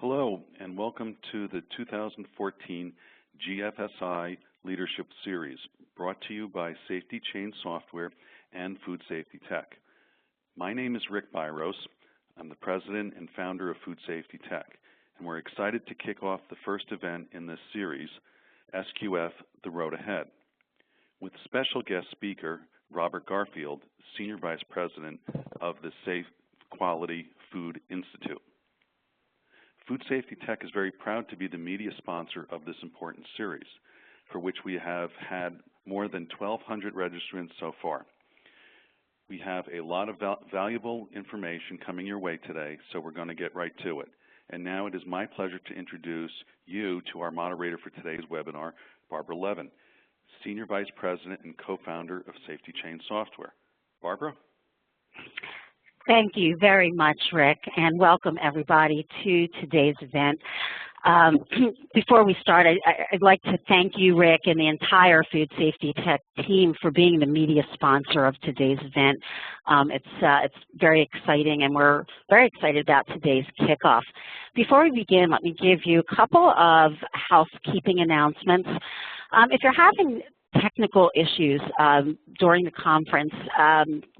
Hello, and welcome to the 2014 GFSI Leadership Series, brought to you by SafetyChain Software and Food Safety Tech. My name is Rick Byros. I'm the president and founder of Food Safety Tech, and we're excited to kick off the first event in this series, SQF, The Road Ahead, with special guest speaker Robert Garfield, Senior Vice President of the Safe Quality Food Institute. Food Safety Tech is very proud to be the media sponsor of this important series, for which we have had more than 1,200 registrants so far. We have a lot of valuable information coming your way today, so we're going to get right to it. And now it is my pleasure to introduce you to our moderator for today's webinar, Barbara Levin, Senior Vice President and co-founder of SafetyChain Software. Barbara? Thank you very much, Rick, and welcome everybody to today's event. Before we start, I'd like to thank you, Rick, and the entire Food Safety Tech team for being the media sponsor of today's event. It's very exciting, and we're very excited about today's kickoff. Before we begin, let me give you a couple of housekeeping announcements. If you're having technical issues during the conference,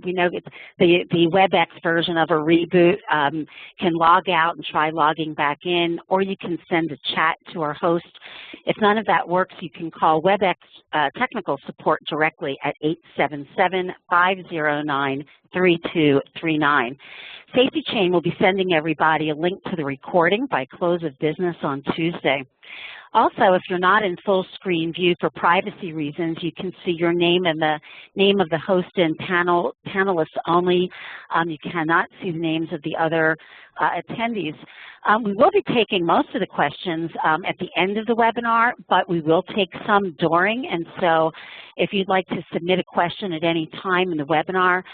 we know that the WebEx version of a reboot can log out and try logging back in, or you can send a chat to our host. If none of that works, you can call WebEx technical support directly at 877-509-3239. SafetyChain will be sending everybody a link to the recording by close of business on Tuesday. Also, if you're not in full screen view for privacy reasons, you can see your name and the name of the host and panelists only. You cannot see the names of the other attendees. We will be taking most of the questions at the end of the webinar, but we will take some during. And so if you'd like to submit a question at any time in the webinar,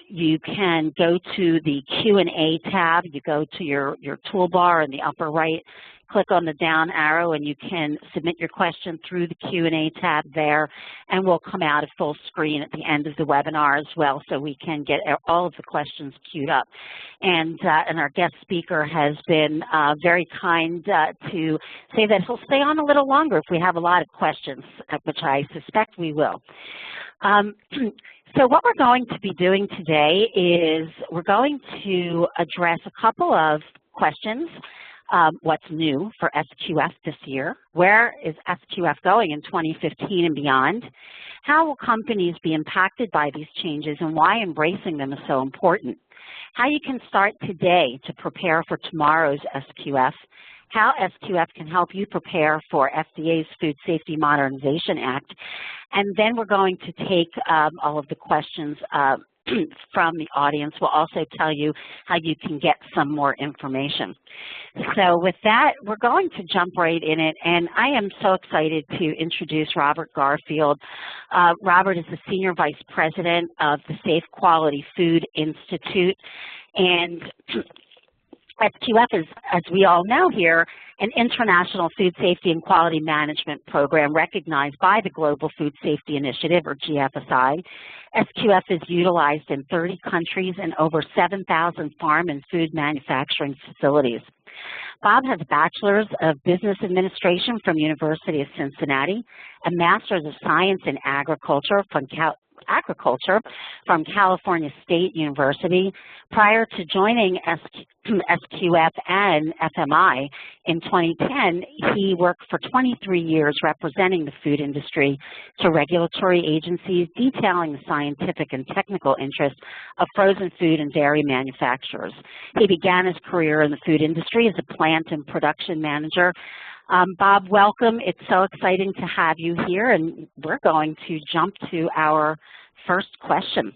you can go to the Q&A tab. You go to your toolbar in the upper right, click on the down arrow, and you can submit your question through the Q&A tab there, and we'll come out at full screen at the end of the webinar as well, so we can get all of the questions queued up. And our guest speaker has been very kind to say that he'll stay on a little longer if we have a lot of questions, which I suspect we will. So what we're going to be doing today is we're going to address a couple of questions. What's new for SQF this year? Where is SQF going in 2015 and beyond? How will companies be impacted by these changes, and why embracing them is so important? How you can start today to prepare for tomorrow's SQF. How SQF can help you prepare for FDA's Food Safety Modernization Act. And then we're going to take all of the questions from the audience. We'll also tell you how you can get some more information. So with that, we're going to jump right in it, and I am so excited to introduce Robert Garfield. Robert is the Senior Vice President of the Safe Quality Food Institute, and SQF is, as we all know here, an international food safety and quality management program recognized by the Global Food Safety Initiative, or GFSI. SQF is utilized in 30 countries and over 7,000 farm and food manufacturing facilities. Bob has a Bachelor's of Business Administration from University of Cincinnati, a Master's of Science in Agriculture from California State University. Prior to joining SQF and FMI in 2010, he worked for 23 years representing the food industry to regulatory agencies, detailing the scientific and technical interests of frozen food and dairy manufacturers. He began his career in the food industry as a plant and production manager. Bob, welcome. It's so exciting to have you here, and we're going to jump to our first question.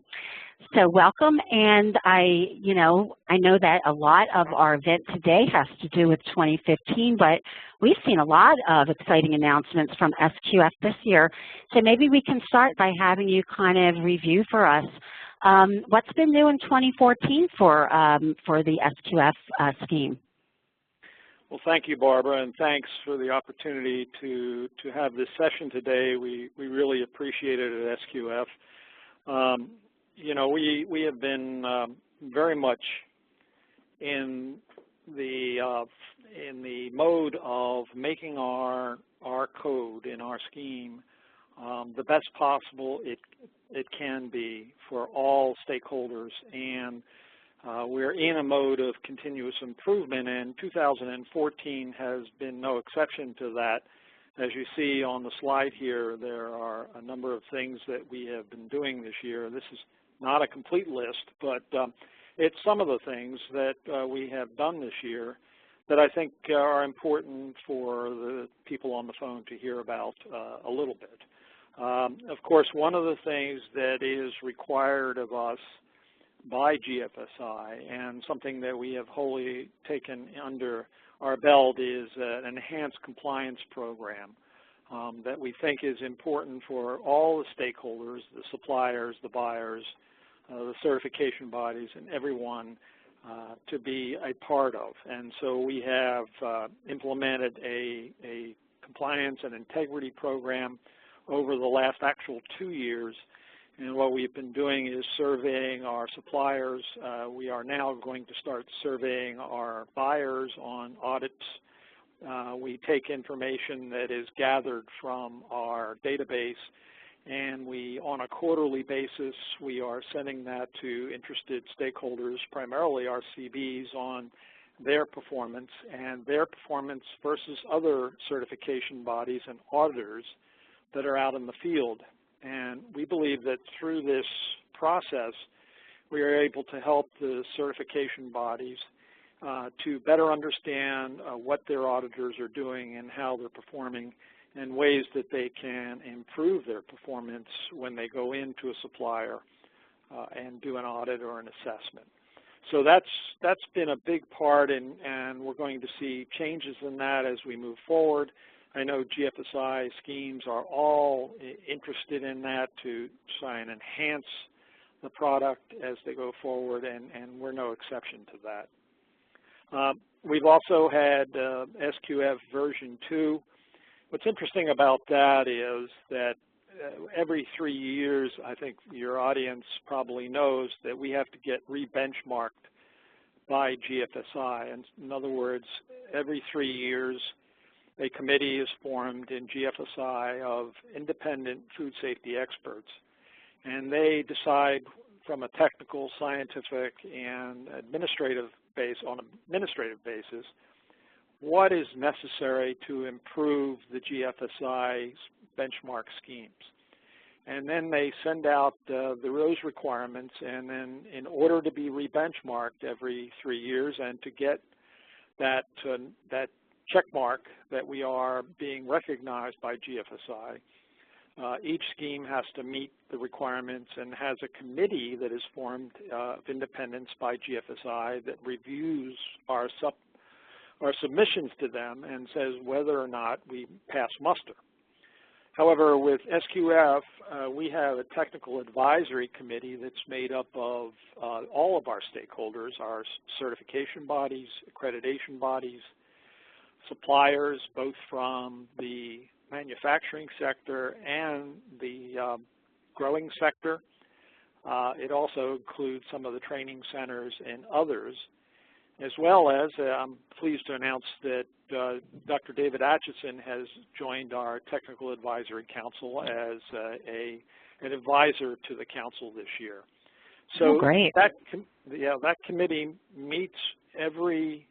So welcome, and I know that a lot of our event today has to do with 2015, but we've seen a lot of exciting announcements from SQF this year. So maybe we can start by having you kind of review for us what's been new in 2014 for the SQF scheme. Well, thank you, Barbara, and thanks for the opportunity to have this session today. We really appreciate it at SQF. We have been very much in in the mode of making our code in our scheme the best possible it can be for all stakeholders, and we're in a mode of continuous improvement, and 2014 has been no exception to that. As you see on the slide here, there are a number of things that we have been doing this year. This is not a complete list, but it's some of the things that we have done this year that I think are important for the people on the phone to hear about a little bit. Of course, one of the things that is required of us by GFSI, and something that we have wholly taken under our belt, is an enhanced compliance program that we think is important for all the stakeholders, the suppliers, the buyers, the certification bodies, and everyone to be a part of. And so we have implemented a compliance and integrity program over the last actual 2 years. And what we've been doing is surveying our suppliers. We are now going to start surveying our buyers on audits. We take information that is gathered from our database, and we, on a quarterly basis, we are sending that to interested stakeholders, primarily our CBs, on their performance and their performance versus other certification bodies and auditors that are out in the field. And we believe that through this process, we are able to help the certification bodies to better understand what their auditors are doing and how they're performing, and ways that they can improve their performance when they go into a supplier and do an audit or an assessment. So that's been a big part, and we're going to see changes in that as we move forward. I know GFSI schemes are all interested in that to try and enhance the product as they go forward, and we're no exception to that. We've also had SQF version 2. What's interesting about that is that every 3 years, I think your audience probably knows that we have to get re-benchmarked by GFSI. And in other words, every 3 years, a committee is formed in GFSI of independent food safety experts, and they decide from a technical, scientific, and administrative basis what is necessary to improve the GFSI benchmark schemes. And then they send out those requirements, and then in order to be re-benchmarked every 3 years and to get that check mark that we are being recognized by GFSI, each scheme has to meet the requirements and has a committee that is formed of independents by GFSI that reviews our submissions to them and says whether or not we pass muster. However, with SQF, we have a technical advisory committee that's made up of all of our stakeholders, our certification bodies, accreditation bodies, suppliers, both from the manufacturing sector and the growing sector. It also includes some of the training centers and others, as well as I'm pleased to announce that Dr. David Atchison has joined our Technical Advisory Council as an advisor to the council this year. So great. That committee meets every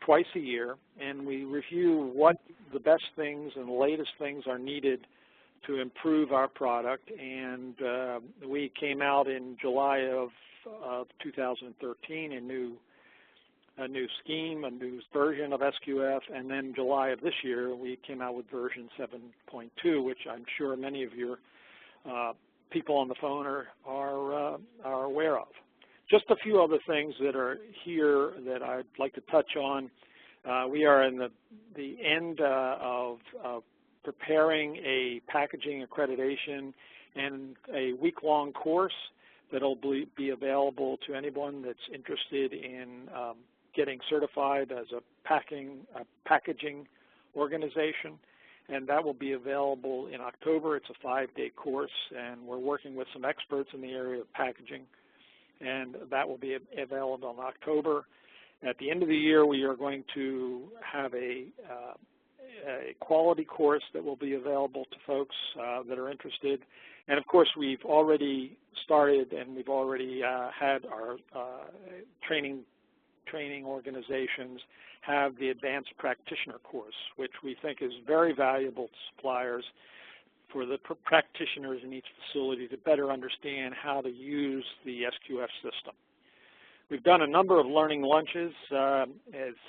twice a year, and we review what the best things and the latest things are needed to improve our product. And we came out in July of 2013, a new scheme, a new version of SQF, and then July of this year we came out with version 7.2, which I'm sure many of your people on the phone are aware of. Just a few other things that are here that I'd like to touch on. We are in the end of preparing a packaging accreditation and a week-long course that will be available to anyone that's interested in getting certified as a packaging organization, and that will be available in October. It's a 5-day course, and we're working with some experts in the area of packaging, and that will be available in October. At the end of the year, we are going to have a quality course that will be available to folks that are interested. And of course, we've already started and we've already had our training organizations have the advanced practitioner course, which we think is very valuable to suppliers for the practitioners in each facility to better understand how to use the SQF system. We've done a number of learning lunches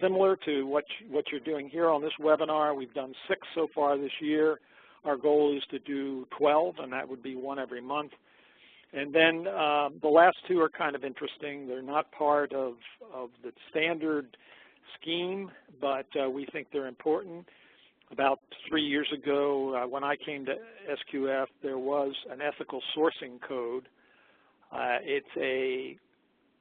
similar to what you're doing here on this webinar. We've done 6 so far this year. Our goal is to do 12, and that would be 1 every month. And then the last 2 are kind of interesting. They're not part of the standard scheme, but we think they're important. About 3 years ago, when I came to SQF, there was an ethical sourcing code. It's a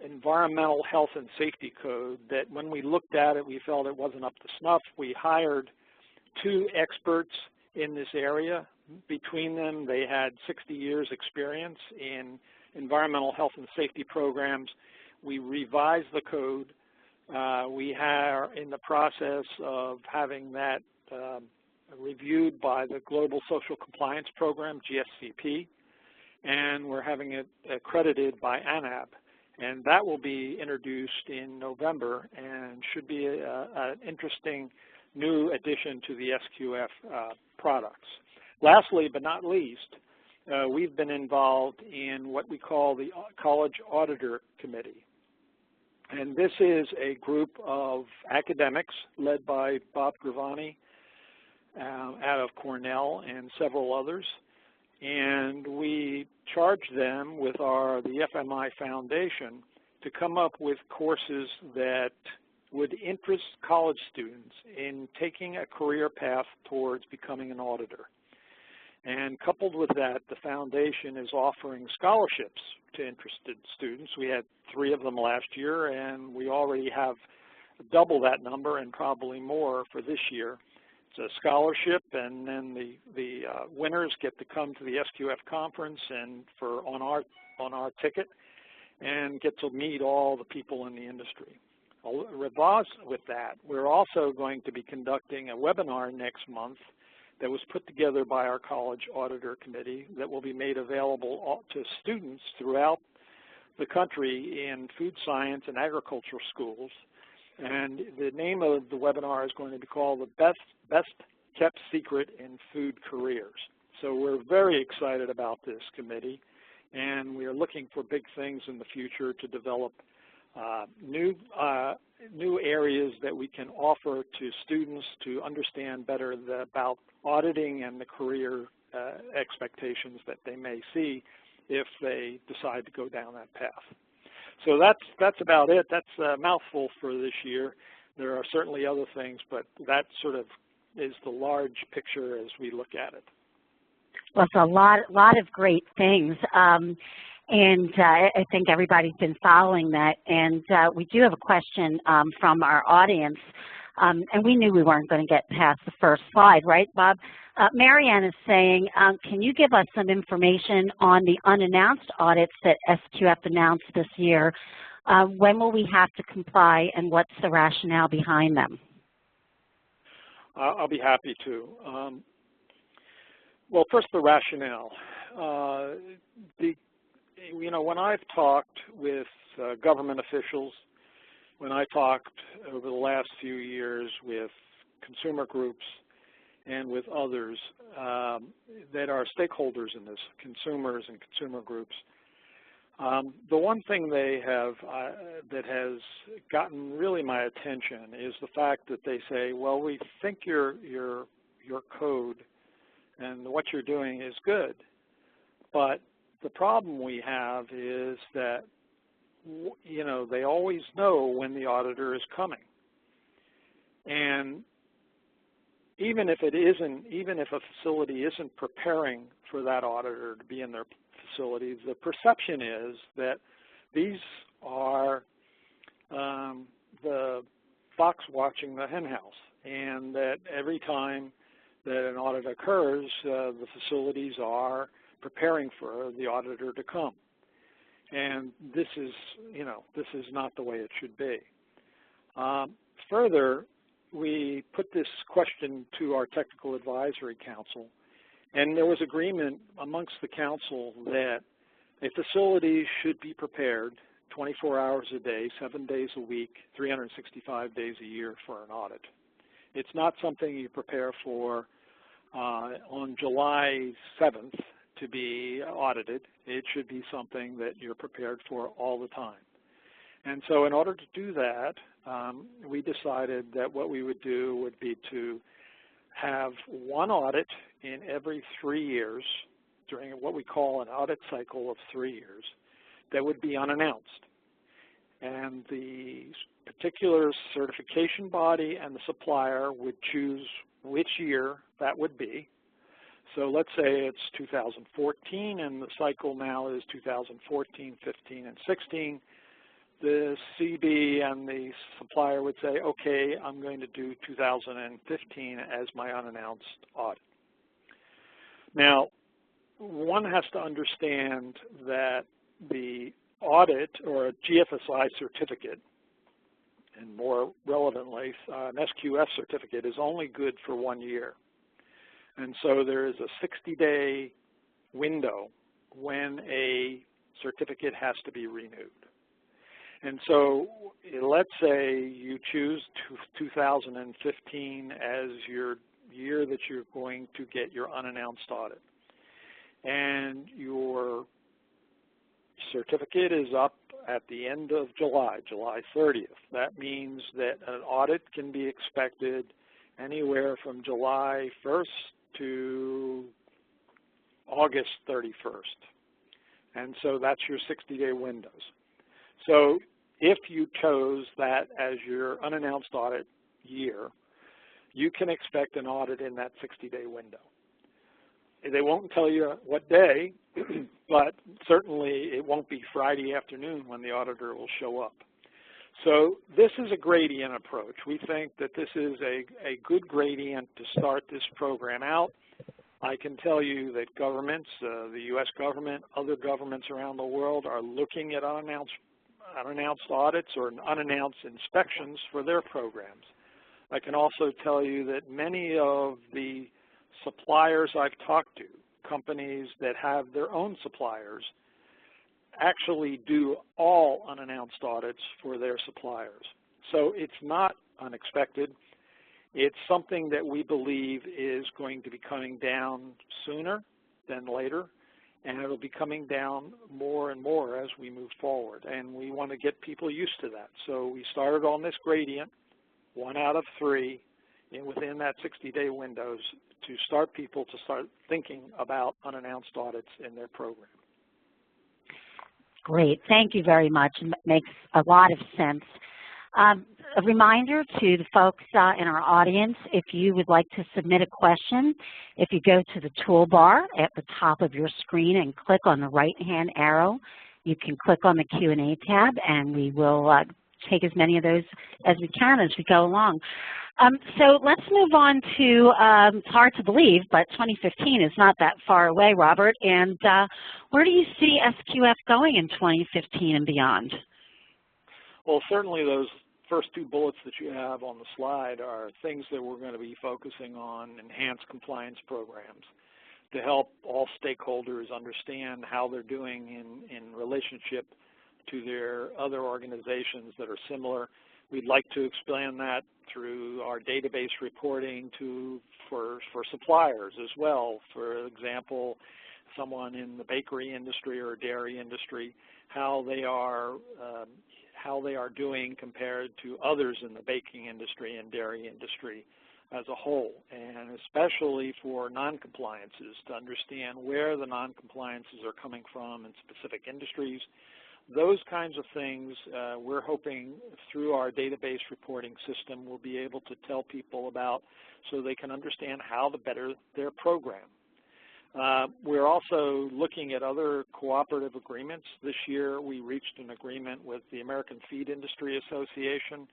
environmental health and safety code that when we looked at it, we felt it wasn't up to snuff. We hired 2 experts in this area. Between them, they had 60 years experience in environmental health and safety programs. We revised the code. We are in the process of having that reviewed by the Global Social Compliance Program, GFCP, and we're having it accredited by ANAB. And that will be introduced in November and should be an interesting new addition to the SQF products. Lastly, but not least, we've been involved in what we call the College Auditor Committee. And this is a group of academics led by Bob Gravani out of Cornell and several others. And we charged them with the FMI Foundation to come up with courses that would interest college students in taking a career path towards becoming an auditor. And coupled with that, the foundation is offering scholarships to interested students. We had 3 of them last year, and we already have double that number and probably more for this year. It's a scholarship, and then the winners get to come to the SQF conference and on our ticket, and get to meet all the people in the industry. With that, we're also going to be conducting a webinar next month that was put together by our College Auditor Committee that will be made available to students throughout the country in food science and agricultural schools. And the name of the webinar is going to be called the Best Kept Secret in Food Careers. So we're very excited about this committee, and we are looking for big things in the future to develop new areas that we can offer to students to understand better about auditing and the career expectations that they may see if they decide to go down that path. So that's about it. That's a mouthful for this year. There are certainly other things, but that sort of is the large picture as we look at it. Well, it's a lot of great things. And I think everybody's been following that. And we do have a question from our audience. And we knew we weren't going to get past the first slide, right, Bob? Marianne is saying, can you give us some information on the unannounced audits that SQF announced this year? When will we have to comply, and what's the rationale behind them? I'll be happy to. Well, first the rationale. When I've talked with government officials, when I talked over the last few years with consumer groups and with others that are stakeholders in this, consumers and consumer groups, the one thing they have that has gotten really my attention is the fact that they say, well, we think your code and what you're doing is good, but the problem we have is that, they always know when the auditor is coming. And even if a facility isn't preparing for that auditor to be in their facility, the perception is that these are the fox watching the hen house, and that every time that an audit occurs, the facilities are preparing for the auditor to come. And this is not the way it should be. Further, we put this question to our Technical Advisory Council, and there was agreement amongst the council that a facility should be prepared 24 hours a day, 7 days a week, 365 days a year for an audit. It's not something you prepare for on July 7th to be audited. It should be something that you're prepared for all the time. And so in order to do that, we decided that what we would do would be to have one audit in every 3 years during what we call an audit cycle of 3 years that would be unannounced. And the particular certification body and the supplier would choose which year that would be. So let's say it's 2014 and the cycle now is 2014, 15, and 16. The CB and the supplier would say, okay, I'm going to do 2015 as my unannounced audit. Now, one has to understand that the audit or a GFSI certificate, and more relevantly, an SQF certificate, is only good for 1 year. And so there is a 60-day window when a certificate has to be renewed. And so let's say you choose 2015 as your year that you're going to get your unannounced audit. And your certificate is up at the end of July, July 30th. That means that an audit can be expected anywhere from July 1st to August 31st. And so that's your 60-day windows. So if you chose that as your unannounced audit year, you can expect an audit in that 60-day window. They won't tell you what day, but certainly it won't be Friday afternoon when the auditor will show up. So this is a gradient approach. We think that this is a good gradient to start this program out. I can tell you that governments, the U.S. government, other governments around the world are looking at unannounced audits or unannounced inspections for their programs. I can also tell you that many of the suppliers I've talked to, companies that have their own suppliers, actually do all unannounced audits for their suppliers. So it's not unexpected. It's something that we believe is going to be coming down sooner than later, and it'll be coming down more and more as we move forward. And we want to get people used to that. So we started on this gradient, 1 out of 3, within that 60-day windows, to start people to start thinking about unannounced audits in their program. Great. Thank you very much. It makes a lot of sense. A reminder to the folks in our audience, if you would like to submit a question, if you go to the toolbar at the top of your screen and click on the right-hand arrow, you can click on the Q&A tab, and we will take as many of those as we can as we go along. So let's move on to, it's hard to believe, but 2015 is not that far away, Robert. And where do you see SQF going in 2015 and beyond? Well, certainly those first 2 bullets that you have on the slide are things that we're going to be focusing on, enhanced compliance programs, to help all stakeholders understand how they're doing in relationship to their other organizations that are similar. We'd like to expand that through our database reporting for suppliers as well. For example, someone in the bakery industry or dairy industry, how they are doing compared to others in the baking industry and dairy industry as a whole, and especially for non-compliances, to understand where the non-compliances are coming from in specific industries. Those kinds of things we're hoping through our database reporting system we'll be able to tell people about so they can understand how to better their program. We're also looking at other cooperative agreements. This year we reached an agreement with the American Feed Industry Association.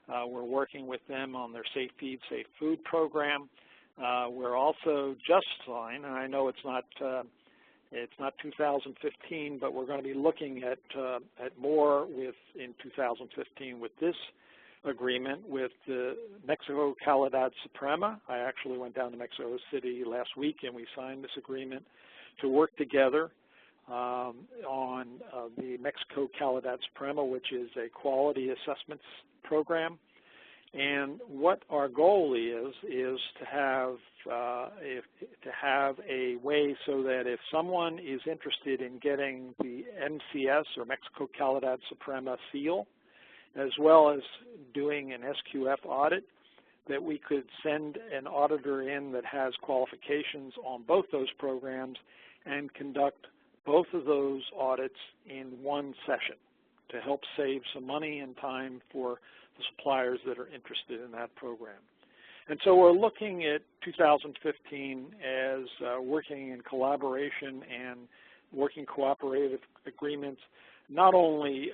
We're working with them on their Safe Feed, Safe Food program. We're also just signed, and I know it's not 2015, but we're going to be looking at more in 2015 with this agreement with the Mexico Calidad Suprema. I actually went down to Mexico City last week and we signed this agreement to work together on the Mexico Calidad Suprema, which is a quality assessments program. And what our goal is to have a way so that if someone is interested in getting the MCS or Mexico Calidad Suprema seal, as well as doing an SQF audit, that we could send an auditor in that has qualifications on both those programs and conduct both of those audits in one session to help save some money and time for the suppliers that are interested in that program. And so we're looking at 2015 as working in collaboration and working cooperative agreements, not only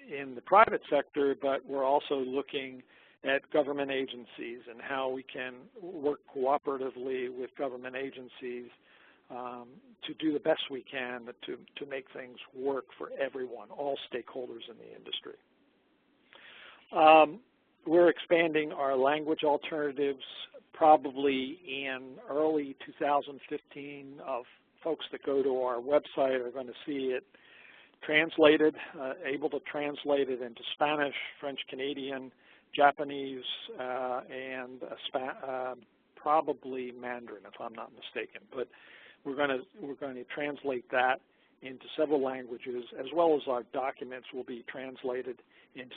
in the private sector, but we're also looking at government agencies and how we can work cooperatively with government agencies to do the best we can to make things work for everyone, all stakeholders in the industry. We're expanding our language alternatives probably in early 2015. Folks that go to our website are going to see it translated, able to translate it into Spanish, French, Canadian, Japanese, and probably Mandarin, if I'm not mistaken. But we're going to translate that into several languages, as well as our documents will be translated into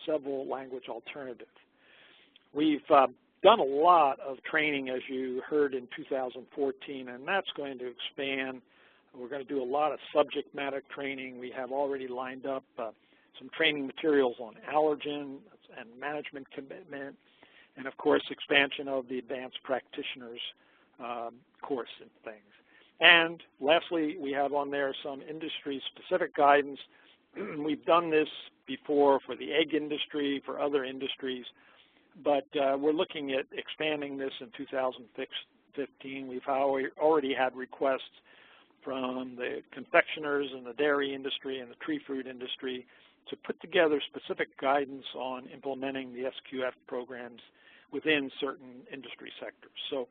several language alternatives. We've done a lot of training, as you heard, in 2014, and that's going to expand. We're going to do a lot of subject matter training. We have already lined up some training materials on allergen and management commitment, and of course expansion of the advanced practitioners course and things. And lastly, we have on there some industry-specific guidance. We've done this before for the egg industry, for other industries, but we're looking at expanding this in 2015. We've already had requests from the confectioners and the dairy industry and the tree fruit industry to put together specific guidance on implementing the SQF programs within certain industry sectors. So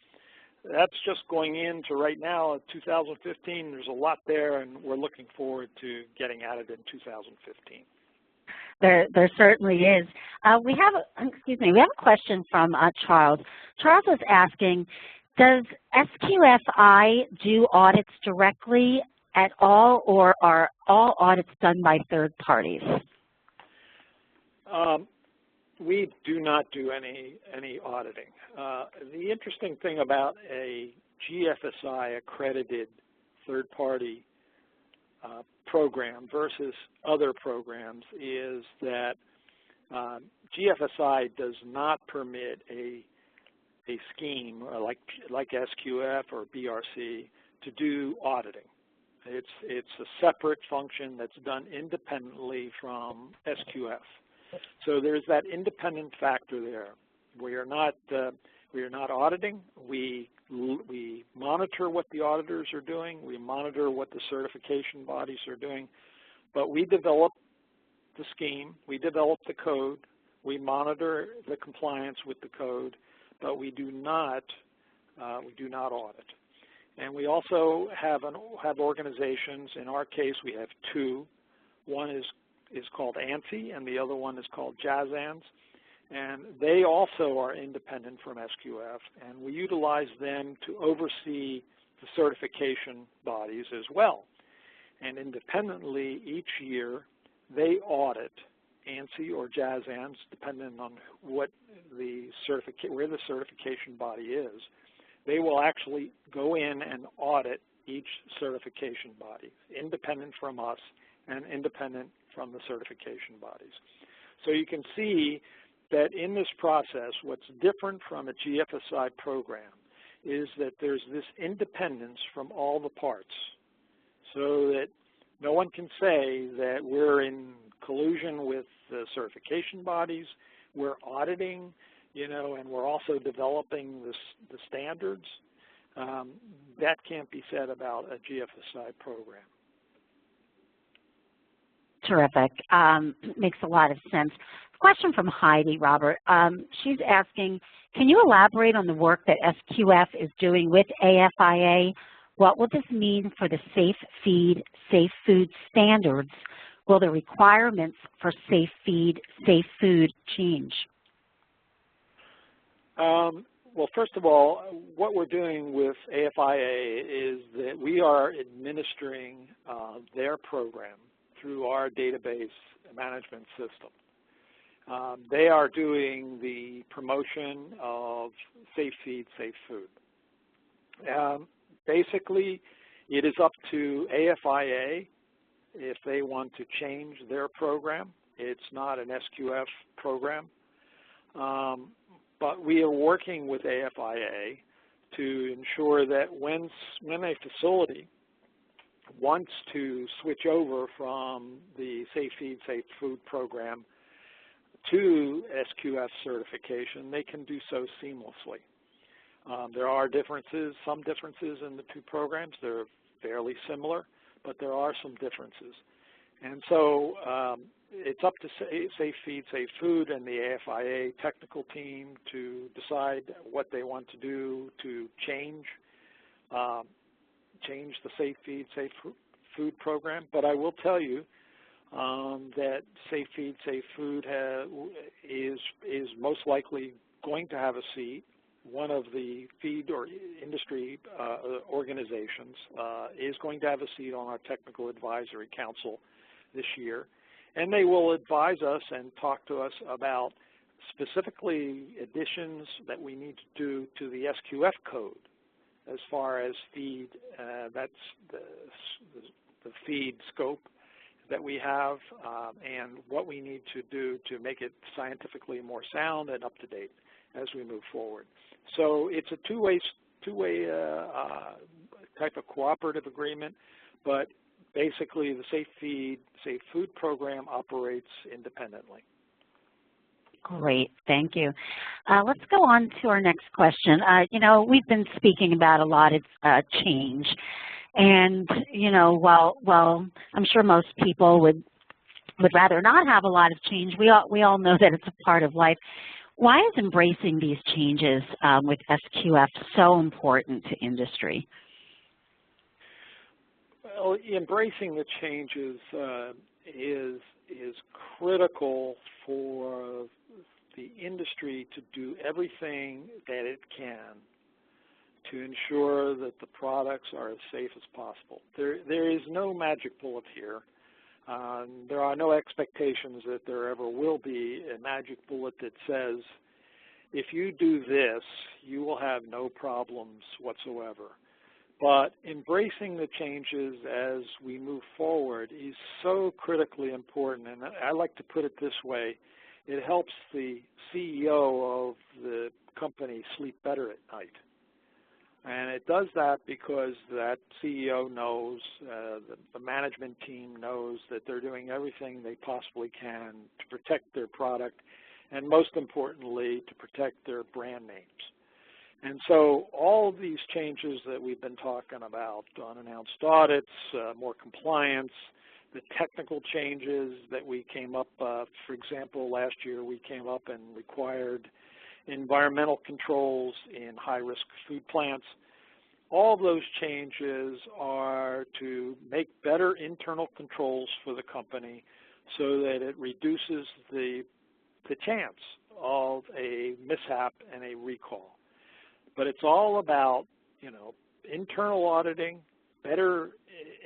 that's just going into right now, 2015. There's a lot there, and we're looking forward to getting at it in 2015. There certainly is. We have a question from Charles. Charles is asking, does SQFI do audits directly at all, or are all audits done by third parties? We do not do any auditing. The interesting thing about a GFSI accredited third-party program versus other programs is that GFSI does not permit a scheme like SQF or BRC to do auditing. It's a separate function that's done independently from SQF. So there's that independent factor there. We are not auditing. We monitor what the auditors are doing. We monitor what the certification bodies are doing. But we develop the scheme. We develop the code. We monitor the compliance with the code. But we do not audit. And we also have organizations. In our case, we have two. One is called ANSI, and the other one is called JAZANS. And they also are independent from SQF, and we utilize them to oversee the certification bodies as well. And independently, each year, they audit ANSI or JAZANS, depending on where the certification body is. They will actually go in and audit each certification body, independent from us and independent from the certification bodies. So you can see that in this process, what's different from a GFSI program is that there's this independence from all the parts, so that no one can say that we're in collusion with the certification bodies, we're auditing, and we're also developing the standards. That can't be said about a GFSI program. terrific. Makes a lot of sense. Question from Heidi, Robert. She's asking, can you elaborate on the work that SQF is doing with AFIA? What will this mean for the Safe Feed, Safe Food standards? Will the requirements for Safe Feed, Safe Food change? Well, first of all, what we're doing with AFIA is that we are administering their program through our database management system. They are doing the promotion of Safe Feed, Safe Food. Basically, it is up to AFIA if they want to change their program. It's not an SQF program. But we are working with AFIA to ensure that when a facility wants to switch over from the Safe Feed, Safe Food program to SQF certification, they can do so seamlessly. There are differences, some differences in the two programs. They're fairly similar, but there are some differences. And so it's up to Safe Feed, Safe Food and the AFIA technical team to decide what they want to do to change the Safe Feed, Safe Food program. But I will tell you that Safe Feed, Safe Food is most likely going to have a seat. One of the feed or industry organizations is going to have a seat on our Technical Advisory Council this year, and they will advise us and talk to us about specifically additions that we need to do to the SQF code as far as feed, that's the feed scope that we have, and what we need to do to make it scientifically more sound and up to date as we move forward. So it's a two-way type of cooperative agreement, but basically the Safe Feed, Safe Food program operates independently. Great, thank you. Let's go on to our next question. You know, we've been speaking about a lot of change, and you know, while I'm sure most people would rather not have a lot of change, we all know that it's a part of life. Why is embracing these changes with SQF so important to industry? Well, embracing the changes is critical for the industry to do everything that it can to ensure that the products are as safe as possible. There is no magic bullet here. There are no expectations that there ever will be a magic bullet that says, if you do this, you will have no problems whatsoever. But embracing the changes as we move forward is so critically important, and I like to put it this way. It helps the CEO of the company sleep better at night. And it does that because that CEO knows, the management team knows that they're doing everything they possibly can to protect their product, and most importantly, to protect their brand names. And so all of these changes that we've been talking about, unannounced audits, more compliance, the technical changes that we came up, for example, last year we came up and required environmental controls in high-risk food plants. All of those changes are to make better internal controls for the company so that it reduces the chance of a mishap and a recall. But it's all about, you know, internal auditing, better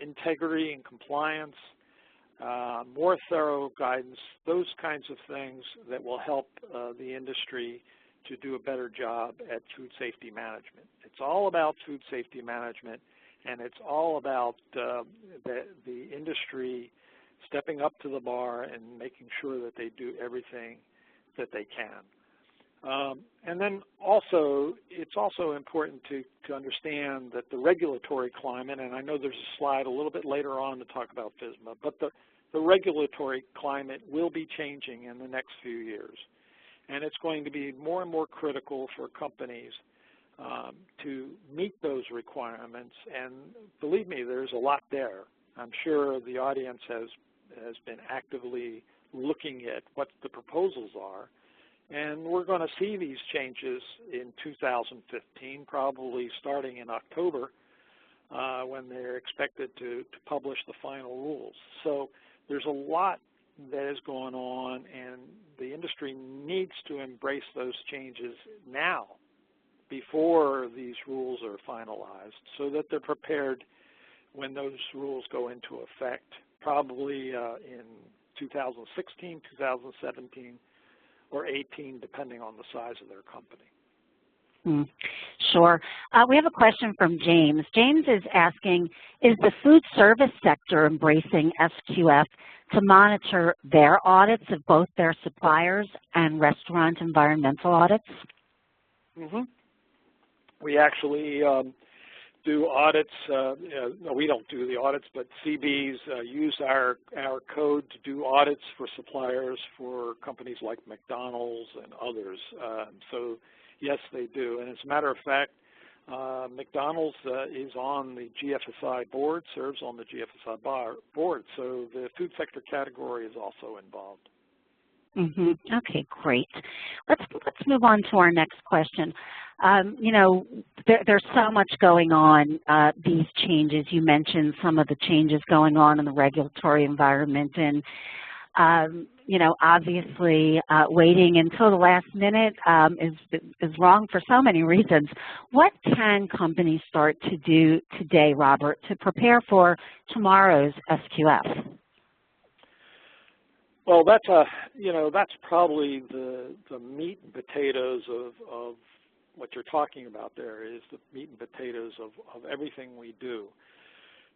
integrity and compliance, more thorough guidance, those kinds of things that will help the industry to do a better job at food safety management. It's all about food safety management, and it's all about the industry stepping up to the bar and making sure that they do everything that they can. And then also, it's also important to understand that the regulatory climate, and I know there's a slide a little bit later on to talk about FSMA, but the regulatory climate will be changing in the next few years. And it's going to be more and more critical for companies to meet those requirements. And believe me, there's a lot there. I'm sure the audience has has been actively looking at what the proposals are. And we're going to see these changes in 2015, probably starting in October, when they're expected to publish the final rules. So there's a lot that is going on, and the industry needs to embrace those changes now before these rules are finalized so that they're prepared when those rules go into effect, probably in 2016, 2017, or 18, depending on the size of their company. Sure. We have a question from James. James is asking, is the food service sector embracing SQF to monitor their audits of both their suppliers and restaurant environmental audits? We actually do audits. No, we don't do the audits, but CBs use our code to do audits for suppliers for companies like McDonald's and others. So yes, they do. And as a matter of fact, McDonald's is on the GFSI board, serves on the GFSI board, so the food sector category is also involved. Okay, great. Let's move on to our next question. You know, there's so much going on, these changes. You mentioned some of the changes going on in the regulatory environment, and you know, obviously waiting until the last minute is wrong for so many reasons. What can companies start to do today, Robert, to prepare for tomorrow's SQF? Well, that's that's probably the meat and potatoes of what you're talking about there, is the meat and potatoes of everything we do.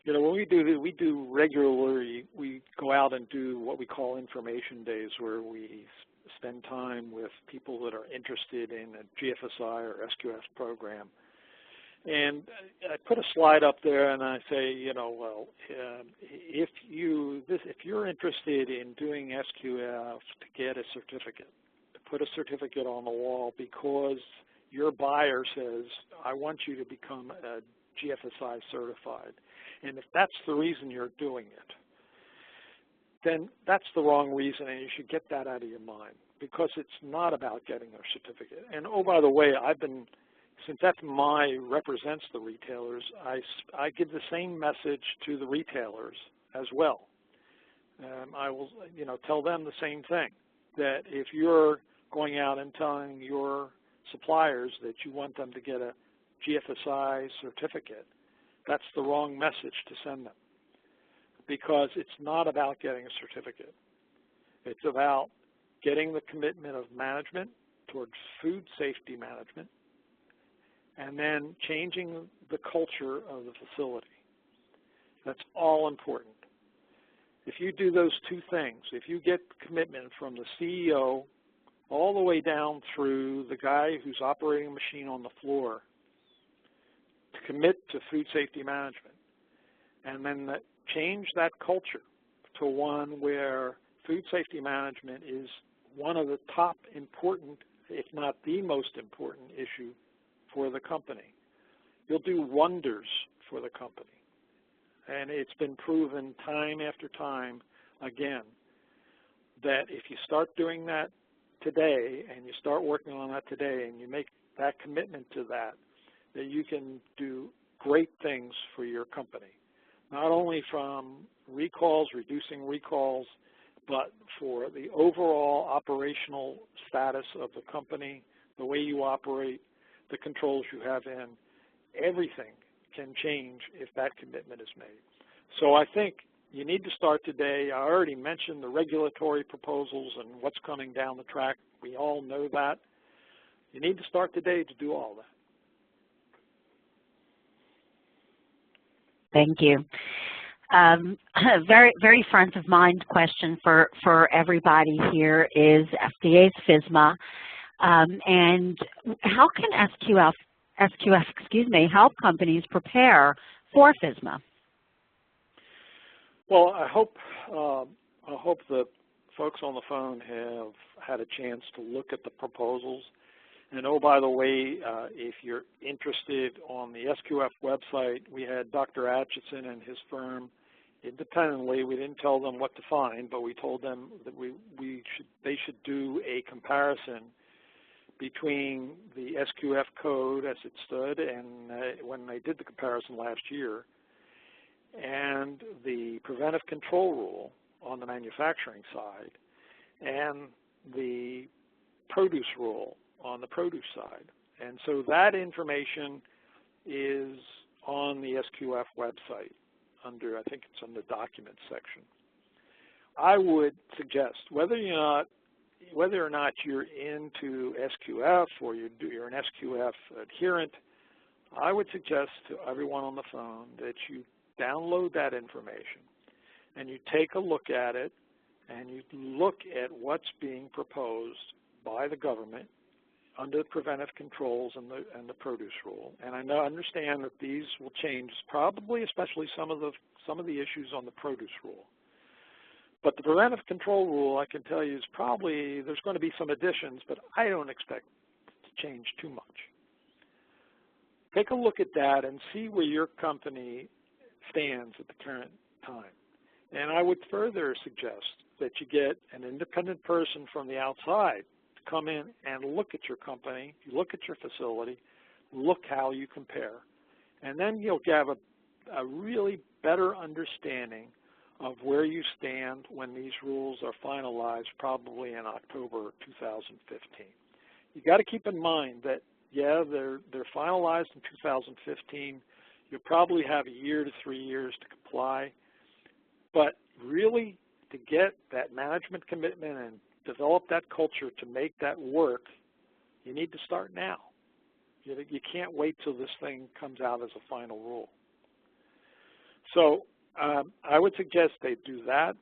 You know, when we do regularly, we go out and do what we call information days, where we spend time with people that are interested in a GFSI or SQF program. And I put a slide up there, and I say, you know, well, if you're interested in doing SQF to get a certificate, to put a certificate on the wall because your buyer says, I want you to become a GFSI certified, and if that's the reason you're doing it, then that's the wrong reason, and you should get that out of your mind, because it's not about getting a certificate. And oh, by the way, since FMI represents the retailers, I give the same message to the retailers as well. I will, you know, tell them the same thing, that if you're going out and telling your suppliers that you want them to get a GFSI certificate, that's the wrong message to send them, because it's not about getting a certificate. It's about getting the commitment of management towards food safety management, and then changing the culture of the facility. That's all important. If you do those two things, if you get commitment from the CEO all the way down through the guy who's operating a machine on the floor to commit to food safety management, and then change that culture to one where food safety management is one of the top important, if not the most important issue for the company, you'll do wonders for the company. And it's been proven time after time again that if you start doing that today, and you start working on that today, and you make that commitment to that, that you can do great things for your company, not only from recalls, reducing recalls, but for the overall operational status of the company, the way you operate, the controls you have in. Everything can change if that commitment is made. So I think you need to start today. I already mentioned the regulatory proposals and what's coming down the track. We all know that. You need to start today to do all that. Thank you. A very front of mind question for everybody here is FDA's FSMA, and how can SQF help companies prepare for FSMA? Well, I hope the folks on the phone have had a chance to look at the proposals. And oh, by the way, if you're interested, on the SQF website, we had Dr. Atchison and his firm independently. We didn't tell them what to find, but we told them that they should do a comparison between the SQF code as it stood and when they did the comparison last year, and the preventive control rule on the manufacturing side, and the produce rule on the produce side. And so that information is on the SQF website under, I think it's on the documents section. I would suggest, whether or not you're into SQF or you're an SQF adherent, I would suggest to everyone on the phone that you download that information and you take a look at it and you look at what's being proposed by the government under the preventive controls and the produce rule. And I understand that these will change, probably, especially some of the issues on the produce rule. But the preventive control rule, I can tell you, is probably, there's going to be some additions, but I don't expect it to change too much. Take a look at that and see where your company stands at the current time. And I would further suggest that you get an independent person from the outside to come in and look at your company, look at your facility, look how you compare. And then you'll have a really better understanding of where you stand when these rules are finalized, probably in October 2015. You got to keep in mind that, yeah, they're finalized in 2015. You'll probably have a year to 3 years to comply, but really to get that management commitment and develop that culture to make that work, you need to start now. You can't wait till this thing comes out as a final rule. So I would suggest they do that.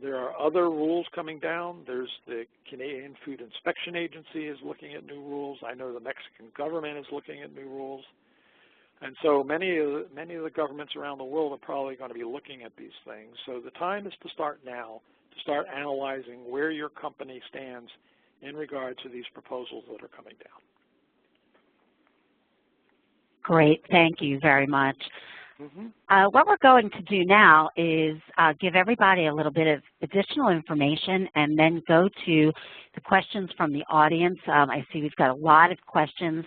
There are other rules coming down. There's the Canadian Food Inspection Agency is looking at new rules. I know the Mexican government is looking at new rules. And so many of the governments around the world are probably going to be looking at these things. So the time is to start now, to start analyzing where your company stands in regard to these proposals that are coming down. Great, thank you very much. What we're going to do now is give everybody a little bit of additional information and then go to the questions from the audience. I see we've got a lot of questions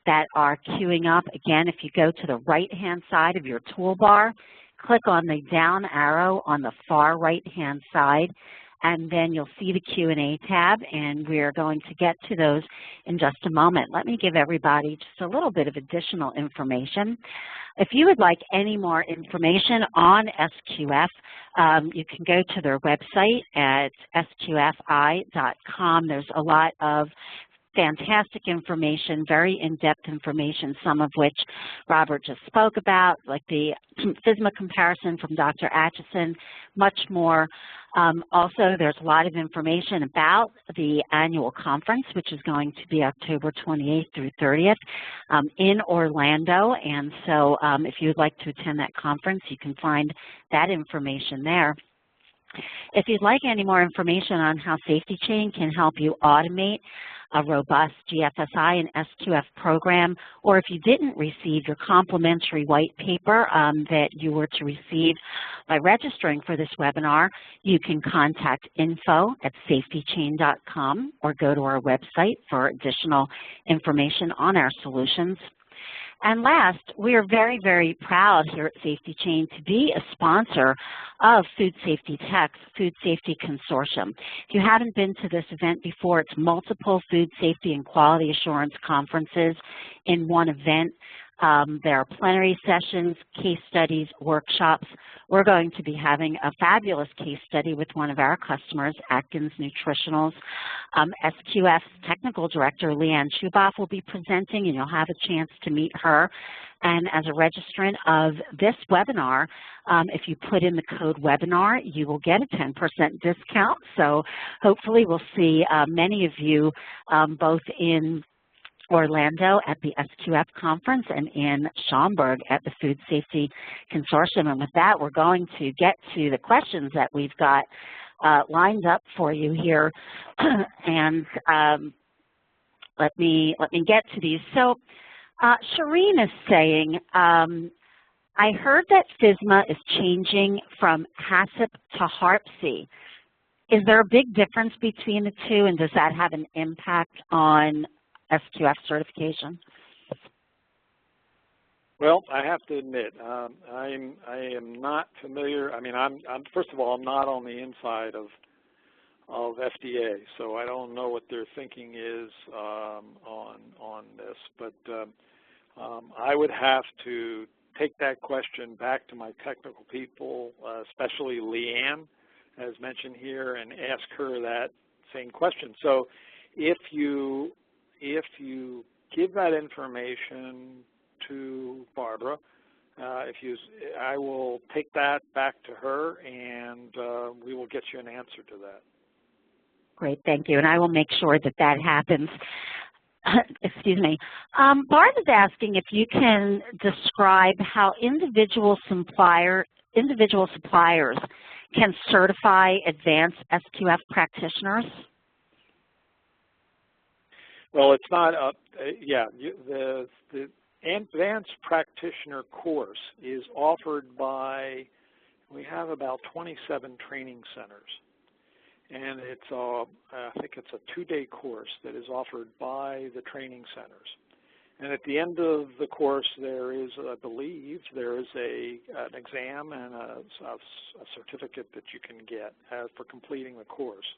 that are queuing up. Again, if you go to the right-hand side of your toolbar, click on the down arrow on the far right-hand side, and then you'll see the Q&A tab, and we're going to get to those in just a moment. Let me give everybody just a little bit of additional information. If you would like any more information on SQF, you can go to their website at SQFI.com. There's a lot of fantastic information, very in-depth information, some of which Robert just spoke about, like the FSMA comparison from Dr. Atchison, much more. Also, there's a lot of information about the annual conference, which is going to be October 28th through 30th in Orlando. And so if you would like to attend that conference, you can find that information there. If you'd like any more information on how SafetyChain can help you automate a robust GFSI and SQF program, or if you didn't receive your complimentary white paper that you were to receive by registering for this webinar, you can contact info@safetychain.com or go to our website for additional information on our solutions. And last, we are very, very proud here at SafetyChain to be a sponsor of Food Safety Tech's Food Safety Consortium. If you haven't been to this event before, it's multiple food safety and quality assurance conferences in one event. There are plenary sessions, case studies, workshops. We're going to be having a fabulous case study with one of our customers, Atkins Nutritionals. SQF's technical director, Leanne Schuboff, will be presenting, and you'll have a chance to meet her. And as a registrant of this webinar, if you put in the code webinar, you will get a 10% discount. So hopefully we'll see many of you both in Orlando at the SQF conference and in Schaumburg at the Food Safety Consortium. And with that, we're going to get to the questions that we've got lined up for you here. And let me get to these. So Shireen is saying, I heard that FSMA is changing from HACCP to HARP-C. Is there a big difference between the two, and does that have an impact on SQF certification? Well, I have to admit, I am not familiar. I mean, I'm first of all, I'm not on the inside of FDA, so I don't know what their thinking is on this. But I would have to take that question back to my technical people, especially Leanne, as mentioned here, and ask her that same question. So if you give that information to Barbara, I will take that back to her, and we will get you an answer to that. Great, thank you, and I will make sure that that happens. Excuse me. Barbara's asking if you can describe how individual suppliers can certify advanced SQF practitioners. Well, it's not the advanced practitioner course is offered by, we have about 27 training centers. And it's I think it's a 2-day course that is offered by the training centers. And at the end of the course, there is, I believe, there is an exam and a certificate that you can get for completing the course.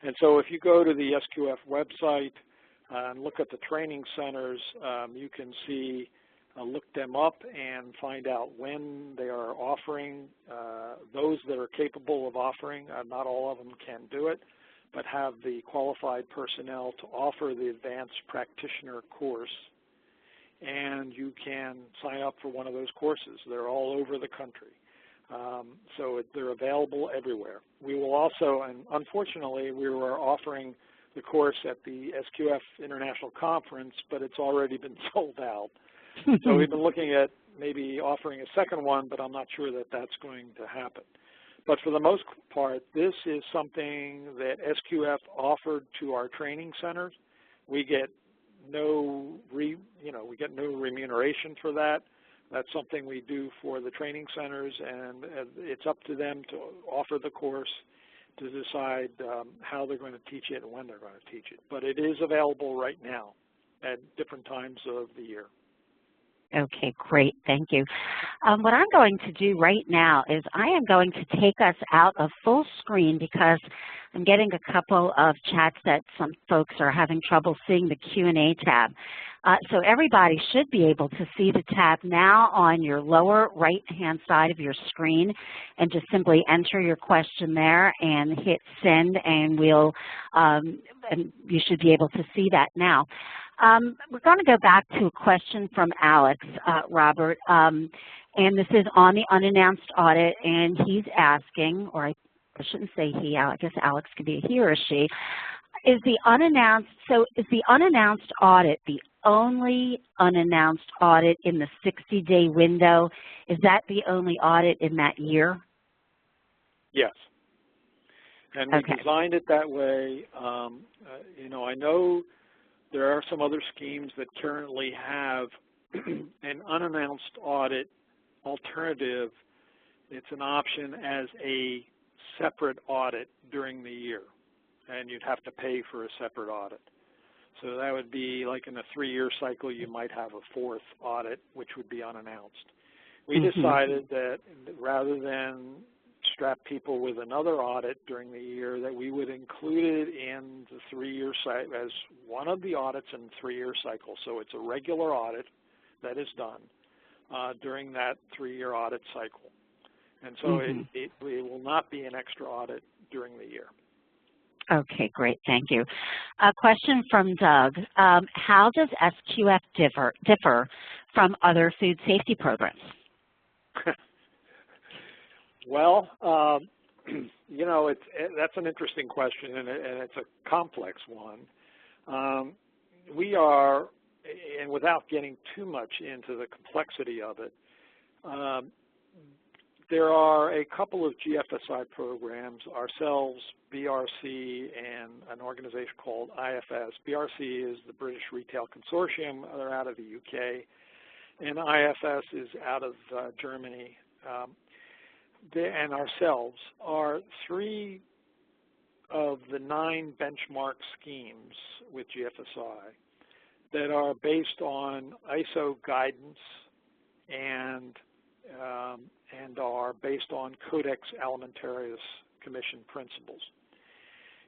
And so if you go to the SQF website and look at the training centers, you can see, look them up and find out when they are offering. Those that are capable of offering, not all of them can do it, but have the qualified personnel to offer the advanced practitioner course. And you can sign up for one of those courses. They're all over the country. So they're available everywhere. We will also, and unfortunately, we were offering the course at the SQF International Conference, but it's already been sold out. So we've been looking at maybe offering a second one, but I'm not sure that that's going to happen. But for the most part, this is something that SQF offered to our training centers. We get no remuneration for that. That's something we do for the training centers, and it's up to them to offer the course, to decide how they're going to teach it and when they're going to teach it. But it is available right now at different times of the year. Okay, great, thank you. What I'm going to do right now is I am going to take us out of full screen because I'm getting a couple of chats that some folks are having trouble seeing the Q&A tab. So everybody should be able to see the tab now on your lower right-hand side of your screen, and just simply enter your question there and hit send, and and you should be able to see that now. We're going to go back to a question from Alex, Robert, and this is on the unannounced audit, and he's asking, or I shouldn't say he, I guess Alex could be a he or a she, is the unannounced audit the only unannounced audit in the 60-day window? Is that the only audit in that year? Yes. And we designed it that way. I know there are some other schemes that currently have an unannounced audit alternative. It's an option as a separate audit during the year, and you'd have to pay for a separate audit. So that would be like in a 3-year cycle, you might have a 4th audit, which would be unannounced. We decided that rather than strap people with another audit during the year, that we would include it in the 3-year cycle as one of the audits in the 3-year cycle. So it's a regular audit that is done during that 3-year audit cycle. And so it will not be an extra audit during the year. Okay, great, thank you. A question from Doug. How does SQF differ from other food safety programs? Well, that's an interesting question, and it's a complex one. We are, and without getting too much into the complexity of it, there are a couple of GFSI programs, ourselves, BRC, and an organization called IFS. BRC is the British Retail Consortium. They're out of the UK. and IFS is out of Germany. And ourselves are 3 of the 9 benchmark schemes with GFSI that are based on ISO guidance and are based on Codex Alimentarius Commission principles.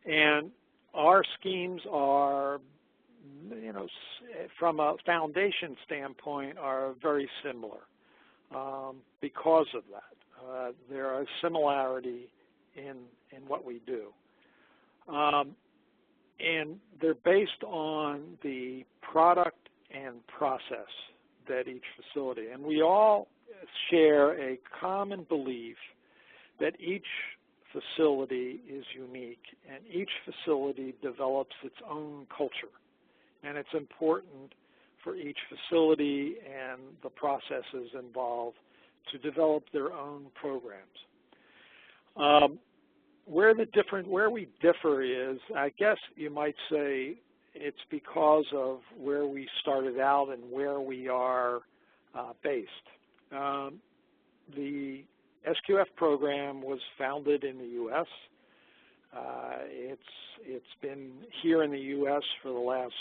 And our schemes are, you know, from a foundation standpoint, are very similar because of that. There are similarity in what we do. And they're based on the product and process that each facility, and we all share a common belief that each facility is unique and each facility develops its own culture. And it's important for each facility and the processes involved to develop their own programs. Where we differ is, I guess you might say, it's because of where we started out and where we are based. The SQF program was founded in the U.S. It's been here in the U.S. for the last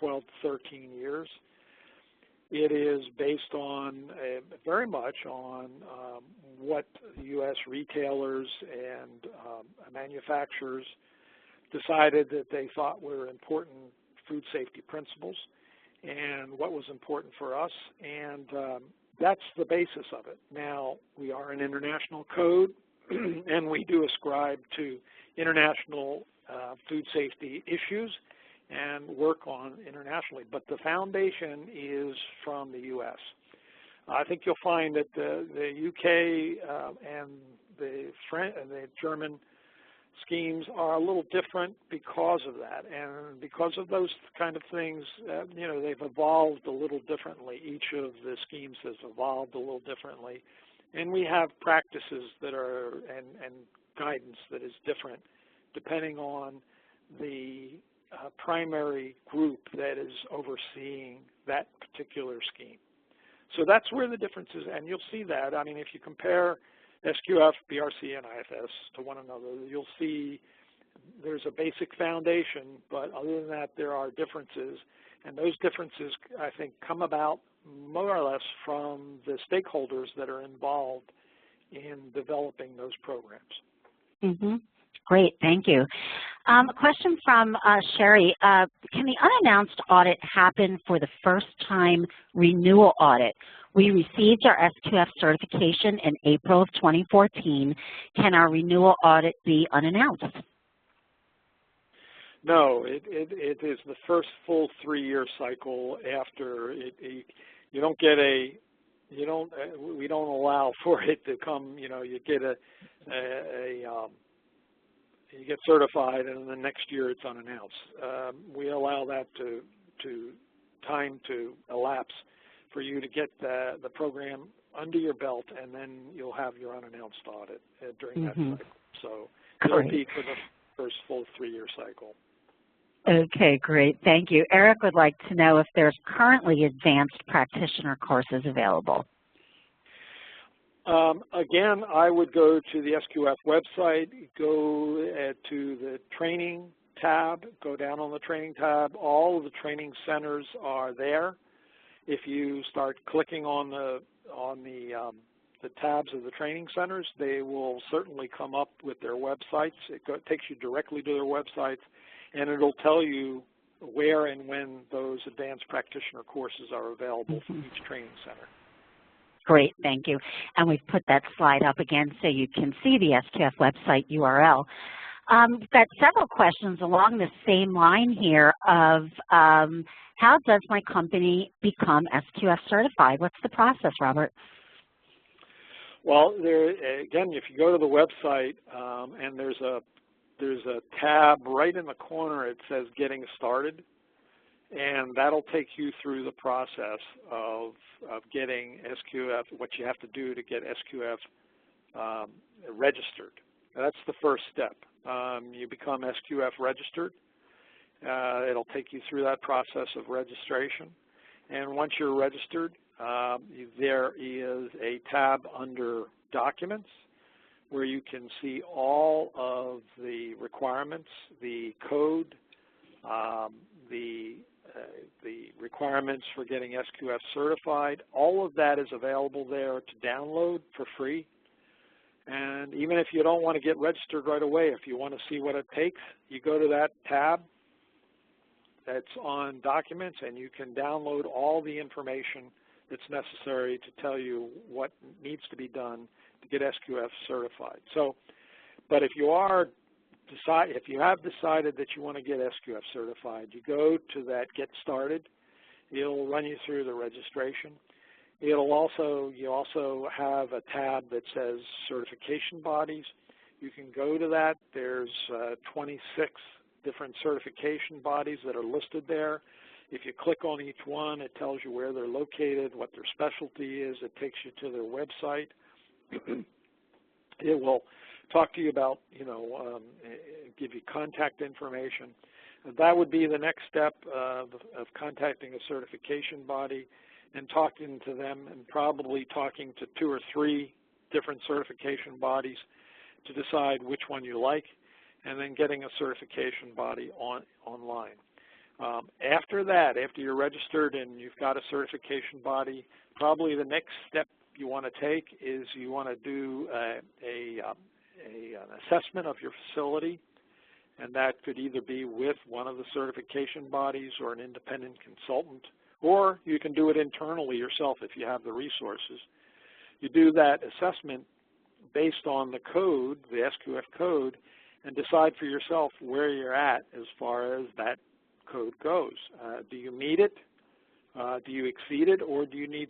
12 to 13 years. It is based on very much on what U.S. retailers and manufacturers decided that they thought were important food safety principles and what was important for us, and that's the basis of it. Now, we are an international code, and we do ascribe to international food safety issues and work on internationally, but the foundation is from the U.S. I think you'll find that the UK and the German schemes are a little different because of that, and because of those kind of things, you know, they've evolved a little differently. Each of the schemes has evolved a little differently, and we have practices that are and guidance that is different depending on the primary group that is overseeing that particular scheme. So that's where the difference is, and you'll see that. I mean, if you compare SQF, BRC, and IFS to one another, you'll see there's a basic foundation, but other than that, there are differences, and those differences, I think, come about more or less from the stakeholders that are involved in developing those programs. Mm-hmm. Great, thank you. A question from Sherry. Can the unannounced audit happen for the first-time renewal audit? We received our SQF certification in April of 2014. Can our renewal audit be unannounced? No, it is the first full 3-year cycle after it. You don't get we don't allow for it to come, you know, you get you get certified, and the next year it's unannounced. We allow that time to elapse for you to get the program under your belt, and then you'll have your unannounced audit during that cycle. So it'll be for the first full 3-year cycle. Okay, great. Thank you. Eric would like to know if there's currently advanced practitioner courses available. Again, I would go to the SQF website, go to the training tab, go down on the training tab. All of the training centers are there. If you start clicking on the tabs of the training centers, they will certainly come up with their websites. It takes you directly to their websites, and it'll tell you where and when those advanced practitioner courses are available from each training center. Great, thank you. And we've put that slide up again so you can see the SQF website URL. We've got several questions along the same line here of how does my company become SQF certified? What's the process, Robert? Well, again, if you go to the website and there's a tab right in the corner, it says Getting Started. And that'll take you through the process of getting SQF, what you have to do to get SQF registered. That's the first step. You become SQF registered. It'll take you through that process of registration. And once you're registered, there is a tab under Documents where you can see all of the requirements, the code, the requirements for getting SQF certified. All of that is available there to download for free. And even if you don't want to get registered right away, if you want to see what it takes, you go to that tab that's on Documents, and you can download all the information that's necessary to tell you what needs to be done to get SQF certified. So, but if you have decided that you want to get SQF certified, you go to that Get Started. It'll run you through the registration. You also have a tab that says Certification Bodies. You can go to that. There's 26 different certification bodies that are listed there. If you click on each one, it tells you where they're located, what their specialty is. It takes you to their website. It will talk to you about, give you contact information. That would be the next step of contacting a certification body and talking to them, and probably talking to 2 or 3 different certification bodies to decide which one you like, and then getting a certification body online. After that, after you're registered and you've got a certification body, probably the next step you want to take is you want to do an assessment of your facility, and that could either be with one of the certification bodies or an independent consultant, or you can do it internally yourself if you have the resources. You do that assessment based on the code, the SQF code, and decide for yourself where you're at as far as that code goes. Do you meet it? Do you exceed it, or do you need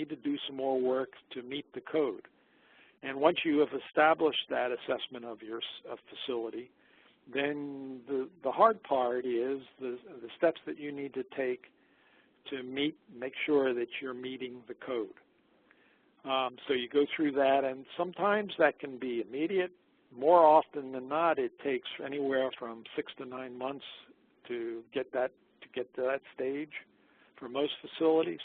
to do some more work to meet the code? And once you have established that assessment of your facility, then the hard part is the steps that you need to take to make sure that you're meeting the code. So you go through that, and sometimes that can be immediate. More often than not, it takes anywhere from 6 to 9 months to get to that stage for most facilities.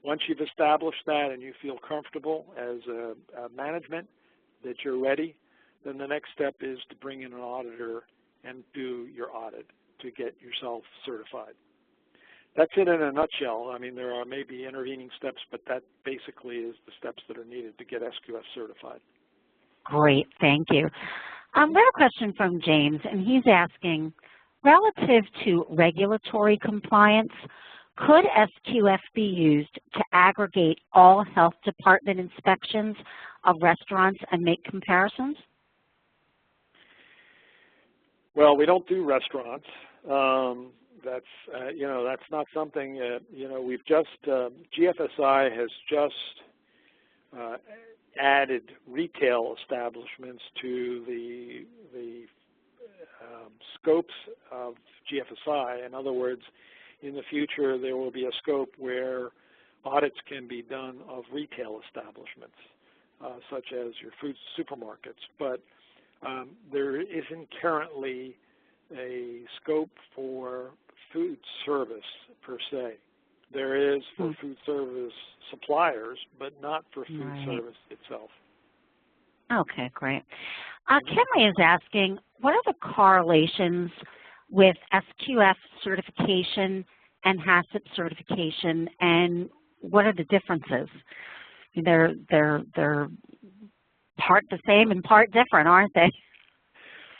Once you've established that and you feel comfortable as a management that you're ready, then the next step is to bring in an auditor and do your audit to get yourself certified. That's it in a nutshell. I mean, there are maybe intervening steps, but that basically is the steps that are needed to get SQF certified. Great, thank you. We have a question from James, and he's asking, relative to regulatory compliance, could SQF be used to aggregate all health department inspections of restaurants and make comparisons? Well, we don't do restaurants. That's not something, we've just, GFSI has just added retail establishments to the scopes of GFSI. In other words, in the future, there will be a scope where audits can be done of retail establishments, such as your food supermarkets. But there isn't currently a scope for food service per se. There is for food service suppliers, but not for food service itself. Okay, great. Kenley is asking, what are the correlations with SQF certification and HACCP certification, and what are the differences? They're part the same and part different, aren't they?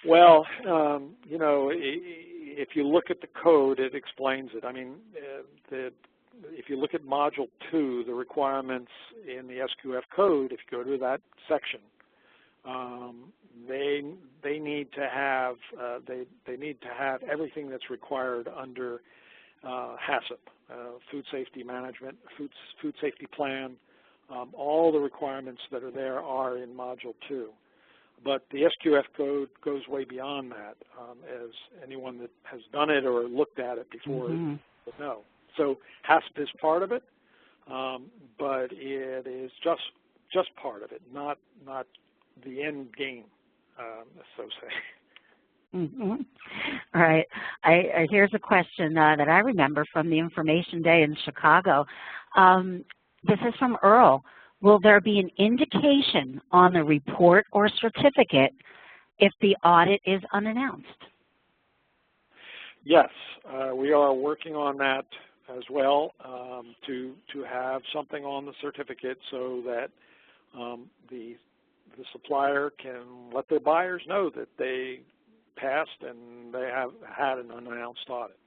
Well, if you look at the code, it explains it. I mean, if you look at Module 2, the requirements in the SQF code, if you go to that section, they need to have everything that's required under HACCP, Food Safety Management, Food Safety Plan. All the requirements that are there are in Module 2. But the SQF code goes way beyond that, as anyone that has done it or looked at it before would know. So HACCP is part of it, but it is just part of it, not the end game, so to say. Mm-hmm. All right. Here's a question that I remember from the Information Day in Chicago. This is from Earl. Will there be an indication on the report or certificate if the audit is unannounced? Yes, we are working on that as well, to have something on the certificate so that the supplier can let their buyers know that they passed and they have had an unannounced audit.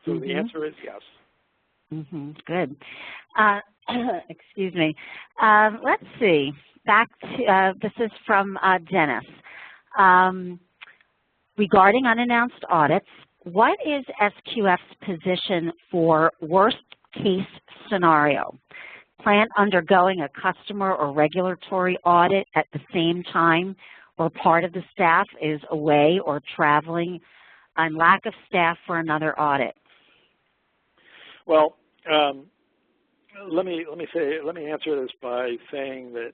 So the answer is yes. Good. Excuse me. Let's see. Back to, this is from Dennis. Regarding unannounced audits, what is SQF's position for worst case scenario? Plant undergoing a customer or regulatory audit at the same time, or part of the staff is away or traveling, and lack of staff for another audit? Well, let me answer this by saying that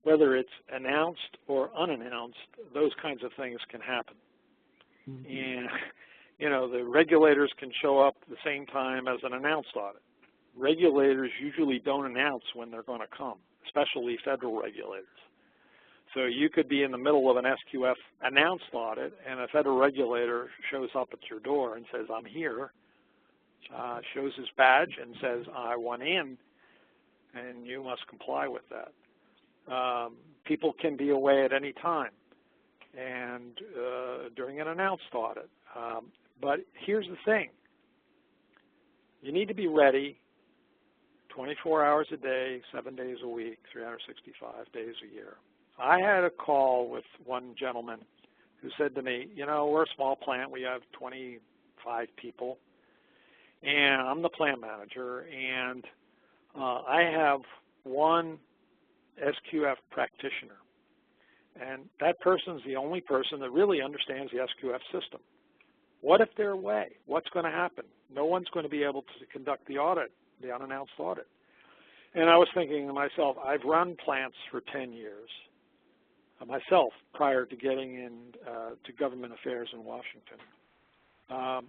whether it's announced or unannounced, those kinds of things can happen. And you know, the regulators can show up at the same time as an announced audit. Regulators usually don't announce when they're going to come, especially federal regulators. So you could be in the middle of an SQF announced audit, and a federal regulator shows up at your door and says, I'm here, shows his badge and says, I want in, and you must comply with that. People can be away at any time and during an announced audit. But here's the thing. You need to be ready 24 hours a day, 7 days a week, 365 days a year. I had a call with one gentleman who said to me, you know, we're a small plant. We have 25 people, and I'm the plant manager, and I have one SQF practitioner, and that person's the only person that really understands the SQF system. What if they're away? What's going to happen? No one's going to be able to conduct the audit, the unannounced audit. And I was thinking to myself, I've run plants for 10 years myself prior to getting to government affairs in Washington. Are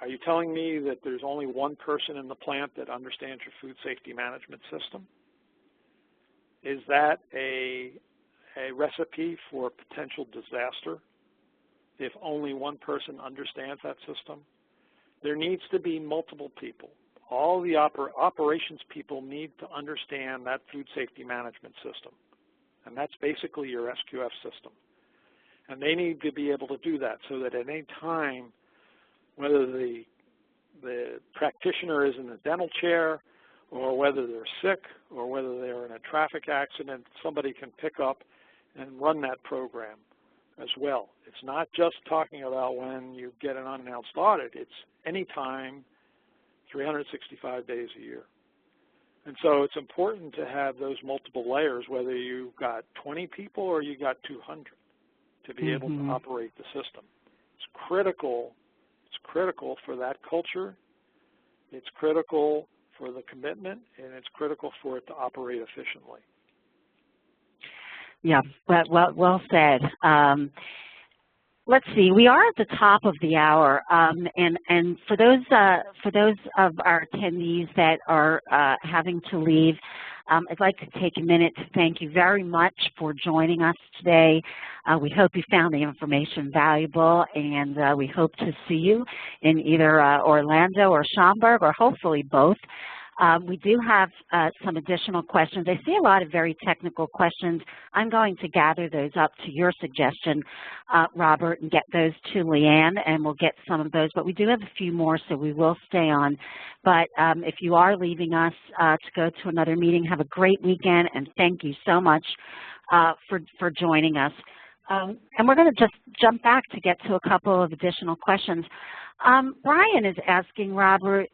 you telling me that there's only one person in the plant that understands your food safety management system? Is that a recipe for potential disaster if only one person understands that system? There needs to be multiple people. All the operations people need to understand that food safety management system. And that's basically your SQF system. And they need to be able to do that so that at any time, whether the practitioner is in a dental chair or whether they're sick or whether they're in a traffic accident, somebody can pick up and run that program as well. It's not just talking about when you get an unannounced audit. It's any time, 365 days a year. And so it's important to have those multiple layers, whether you've got 20 people or you got 200, to be able to operate the system. It's critical. It's critical for that culture. It's critical for the commitment, and it's critical for it to operate efficiently. Yeah, well said. Let's see. We are at the top of the hour, and for those of our attendees that are having to leave, I'd like to take a minute to thank you very much for joining us today. We hope you found the information valuable, and we hope to see you in either Orlando or Schaumburg, or hopefully both. We do have some additional questions. I see a lot of very technical questions. I'm going to gather those up to your suggestion, Robert, and get those to Leanne, and we'll get some of those. But we do have a few more, so we will stay on. But if you are leaving us to go to another meeting, have a great weekend, and thank you so much for joining us. And we're going to just jump back to get to a couple of additional questions. Brian is asking, Robert,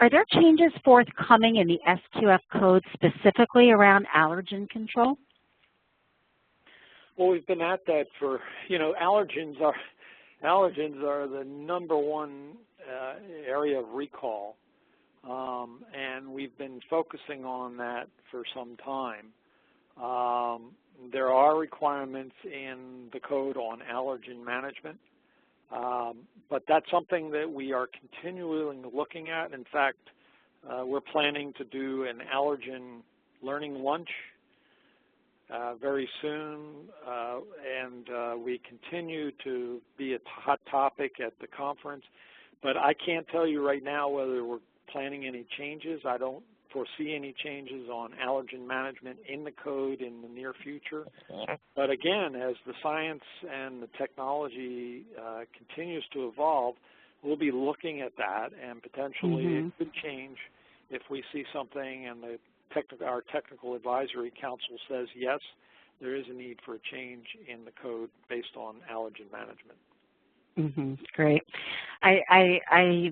are there changes forthcoming in the SQF code specifically around allergen control? Well, we've been at that for, you know, allergens are the #1 area of recall, and we've been focusing on that for some time. there are requirements in the code on allergen management, but that's something that we are continually looking at. In fact, we're planning to do an allergen learning lunch very soon, and we continue to be a hot topic at the conference. But I can't tell you right now whether we're planning any changes. I don't foresee any changes on allergen management in the code in the near future. But again, as the science and the technology continues to evolve, we'll be looking at that, and potentially it could change if we see something and our technical advisory council says, yes, there is a need for a change in the code based on allergen management. Great. I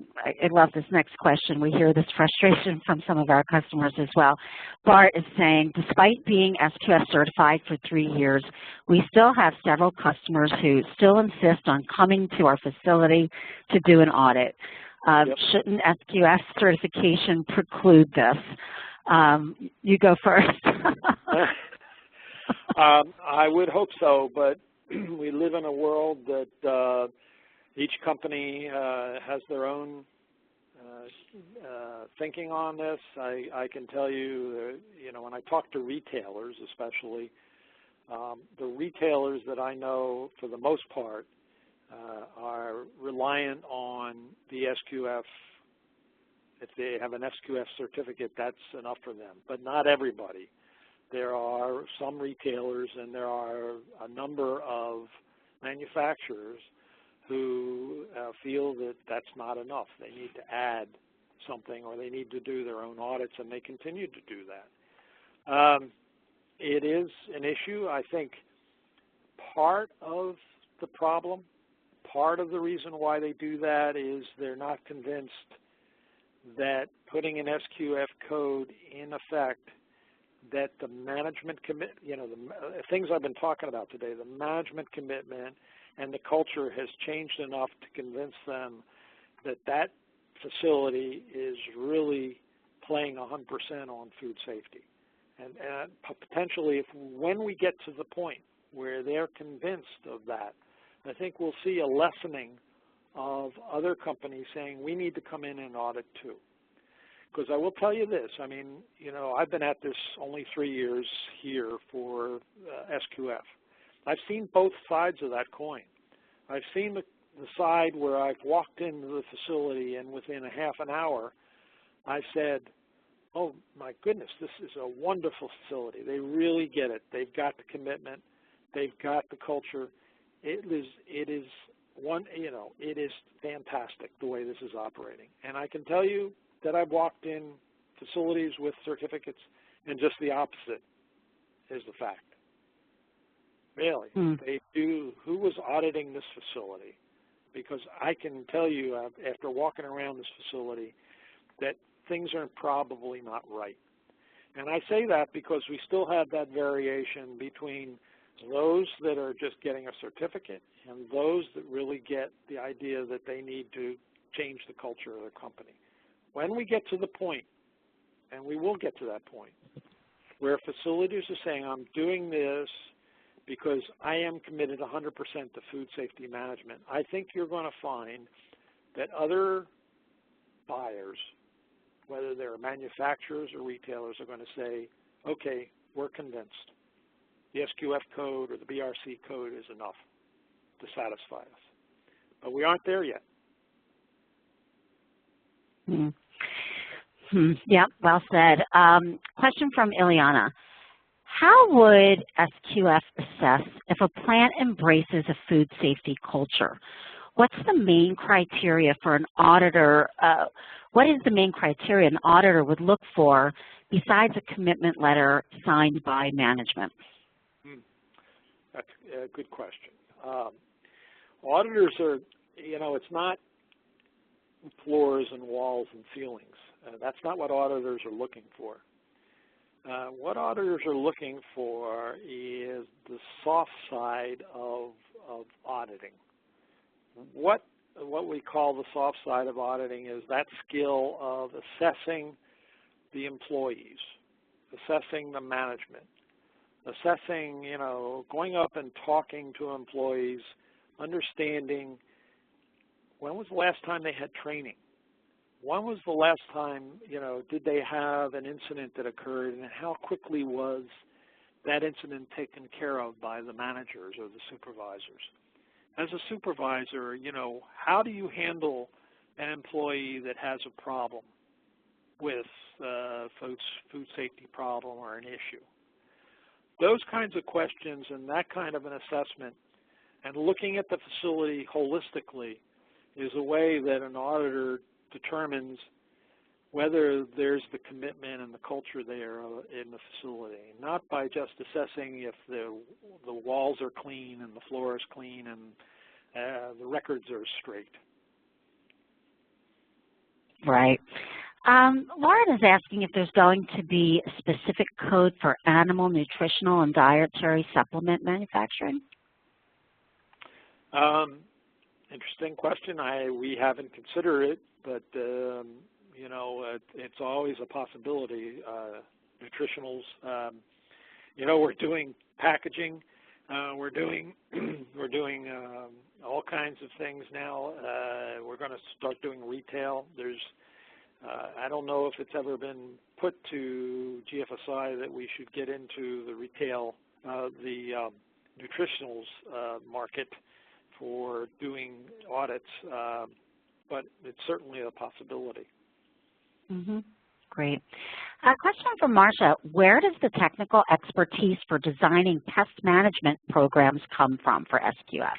love this next question. We hear this frustration from some of our customers as well. Bart is saying, despite being SQF certified for 3 years, we still have several customers who still insist on coming to our facility to do an audit. Shouldn't SQF certification preclude this? You go first. I would hope so, but we live in a world that each company has their own thinking on this. I can tell you, when I talk to retailers especially, the retailers that I know for the most part are reliant on the SQF. If they have an SQF certificate, that's enough for them, but not everybody. There are some retailers and there are a number of manufacturers who feel that that's not enough. They need to add something, or they need to do their own audits, and they continue to do that. It is an issue. I think part of the problem, part of the reason why they do that is they're not convinced that putting an SQF code in effect, that the management commitment, the things I've been talking about today, the management commitment and the culture has changed enough to convince them that that facility is really playing 100% on food safety. And potentially, when we get to the point where they're convinced of that, I think we'll see a lessening of other companies saying we need to come in and audit too. Because I will tell you this, I've been at this only 3 years here for SQF. I've seen both sides of that coin. I've seen the side where I've walked into the facility and within a half an hour, I said, oh my goodness, this is a wonderful facility. They really get it. They've got the commitment. They've got the culture. It is fantastic the way this is operating. And I can tell you that I've walked in facilities with certificates and just the opposite is the fact. Really, they do. Who was auditing this facility? Because I can tell you after walking around this facility that things are probably not right. And I say that because we still have that variation between those that are just getting a certificate and those that really get the idea that they need to change the culture of the company. When we get to the point, and we will get to that point, where facilities are saying, I'm doing this because I am committed 100% to food safety management, I think you're going to find that other buyers, whether they're manufacturers or retailers, are going to say, okay, we're convinced. The SQF code or the BRC code is enough to satisfy us. But we aren't there yet. Yeah, well said. Question from Ileana. How would SQF assess if a plant embraces a food safety culture? What's the main criteria for an auditor? What is the main criteria an auditor would look for besides a commitment letter signed by management? That's a good question. Auditors are, it's not floors and walls and ceilings. That's not what auditors are looking for. What auditors are looking for is the soft side of auditing. What we call the soft side of auditing is that skill of assessing the employees, assessing the management, assessing, going up and talking to employees, understanding when was the last time they had training? When was the last time, did they have an incident that occurred, and how quickly was that incident taken care of by the managers or the supervisors? As a supervisor, how do you handle an employee that has a problem with food safety problem or an issue? Those kinds of questions and that kind of an assessment and looking at the facility holistically is a way that an auditor determines whether there's the commitment and the culture there in the facility, not by just assessing if the walls are clean and the floor is clean and the records are straight. Right. Lauren is asking if there's going to be a specific code for animal nutritional and dietary supplement manufacturing. Interesting question. We haven't considered it, but it's always a possibility. Nutritionals, we're doing packaging. We're doing all kinds of things now. We're going to start doing retail. I don't know if it's ever been put to GFSI that we should get into the retail, the nutritionals market for doing audits, but it's certainly a possibility. Mm-hmm. Great. A question from Marcia. Where does the technical expertise for designing pest management programs come from for SQF?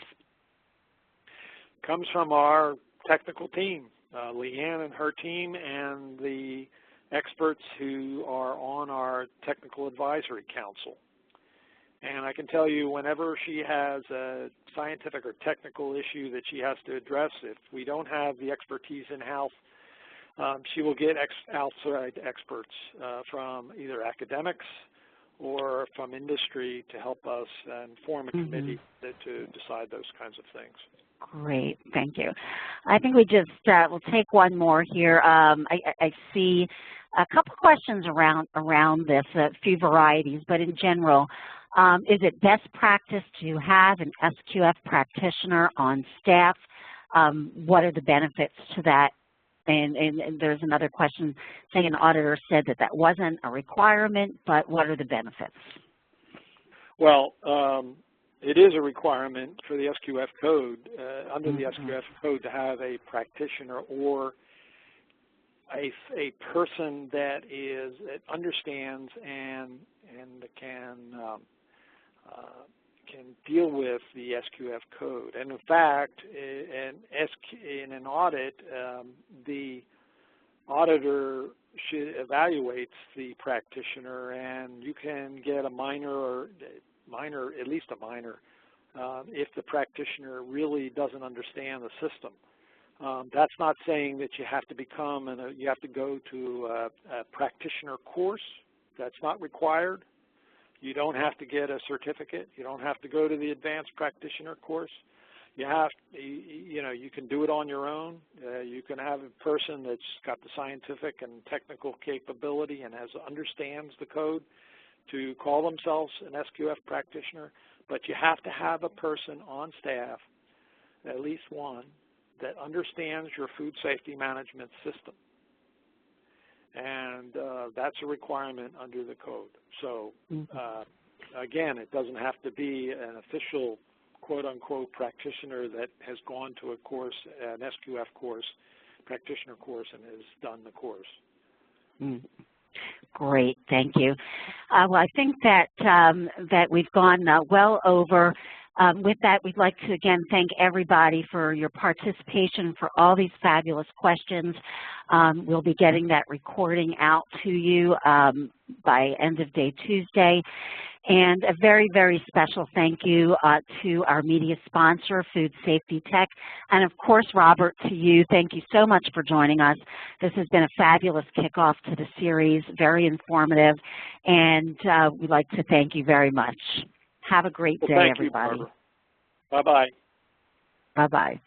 Comes from our technical team, Leanne and her team, and the experts who are on our technical advisory council. And I can tell you, whenever she has a scientific or technical issue that she has to address, if we don't have the expertise in-house, she will get outside experts from either academics or from industry to help us and form a committee to decide those kinds of things. Great, thank you. I think we just will take one more here. I see a couple questions around this, a few varieties, but in general, is it best practice to have an SQF practitioner on staff? What are the benefits to that? And there's another question saying an auditor said that wasn't a requirement, but what are the benefits? Well, it is a requirement for the SQF code, under the SQF code, to have a practitioner or a person that understands and can deal with the SQF code. And in fact, in an audit, the auditor evaluates the practitioner, and you can get a minor, at least a minor, if the practitioner really doesn't understand the system. That's not saying that you have to you have to go to a practitioner course. That's not required. You don't have to get a certificate. You don't have to go to the advanced practitioner course. You can do it on your own. You can have a person that's got the scientific and technical capability and understands the code to call themselves an SQF practitioner, but you have to have a person on staff, at least one, that understands your food safety management system. And that's a requirement under the code. So again, it doesn't have to be an official quote-unquote practitioner that has gone to a course, an SQF course, practitioner course, and has done the course. Great, thank you. Well, I think that we've gone well over. With that, we'd like to again thank everybody for your participation, for all these fabulous questions. We'll be getting that recording out to you by end of day Tuesday. And a very, very special thank you to our media sponsor, Food Safety Tech. And of course, Robert, to you, thank you so much for joining us. This has been a fabulous kickoff to the series, very informative, and we'd like to thank you very much. Have a great day, everybody. Bye-bye. Bye-bye.